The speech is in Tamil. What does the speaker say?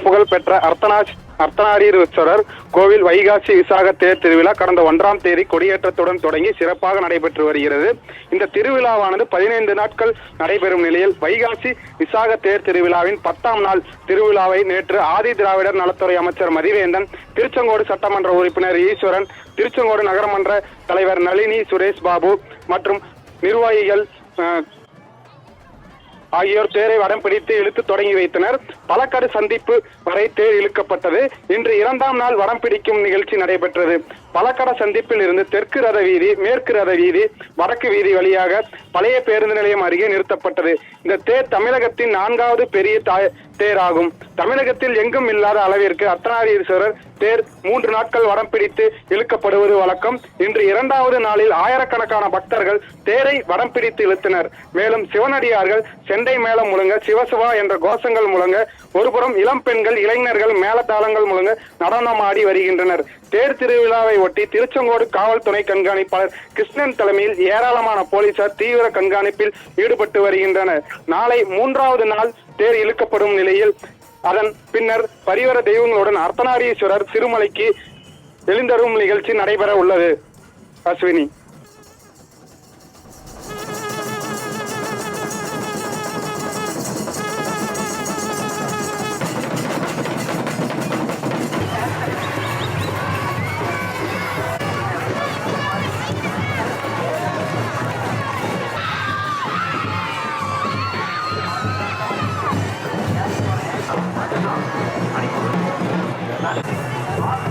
புகழ்பெற்ற அர்த்தநாரீஸ்வரர் கோவில் வைகாசி விசாக தேர் திருவிழா கடந்த 1ஆம் தேதி கொடியேற்றத்துடன் தொடங்கி சிறப்பாக நடைபெற்று வருகிறது. இந்த திருவிழாவானது 15 நாட்கள் நடைபெறும் நிலையில் வைகாசி விசாக தேர் திருவிழாவின் 10ஆம் நாள் திருவிழாவை நேற்று ஆதி திராவிடர் நலத்துறை அமைச்சர் மதிவேந்தன், திருச்செங்கோடு சட்டமன்ற உறுப்பினர் ஈஸ்வரன், திருச்செங்கோடு நகரமன்ற தலைவர் நளினி சுரேஷ் பாபு மற்றும் நிர்வாகிகள் ஆகியோர் தேரை வடம் பிடித்து இழுத்து தொடங்கி வைத்தனர். பலக்கடு சந்திப்பு வரை தேர் இழுக்கப்பட்டது. இன்று 2ஆம் நாள் வடம் பிடிக்கும் நிகழ்ச்சி நடைபெற்றது. பலக்கட சந்திப்பில் இருந்து தெற்கு ரத வீதி, மேற்கு ரத வீதி, வடக்கு வீதி வழியாக பழைய பேருந்து நிலையம் அருகே நிறுத்தப்பட்டது. இந்த தேர் தமிழகத்தின் 4வது பெரிய தேர் ஆகும். தமிழகத்தில் எங்கும் இல்லாத அளவிற்கு அர்த்தநாரீஸ்வரர் தேர் 3 நாட்கள் வடம் பிடித்து இழுக்கப்படுவது வழக்கம். இன்று 2வது நாளில் ஆயிரக்கணக்கான பக்தர்கள் தேரை வடம் பிடித்து இழுத்தனர். மேலும் சிவனடியார்கள் செண்டை மேளம் முழங்க, சிவசிவா என்ற கோஷங்கள் முழங்க, ஒருபுறம் இளம் பெண்கள், இளைஞர்கள் மேளதாளங்கள் முழங்க நடனமாடி வருகின்றனர். தேர் திருவிழாவை ஒட்டி திருச்செங்கோடு காவல் துணை கண்காணிப்பாளர் கிருஷ்ணன் தலைமையில் ஏராளமான போலீசார் தீவிர கண்காணிப்பில் ஈடுபட்டு வருகின்றனர். நாளை 3வது நாள் தேர் இழுக்கப்படும் நிலையில் அதன் பின்னர் பரிவர தெய்வங்களுடன் அர்த்தநாரீஸ்வரர் திருமலைக்கு எழுந்தரும் நிகழ்ச்சி நடைபெற உள்ளது. அஸ்வினி. Thank you.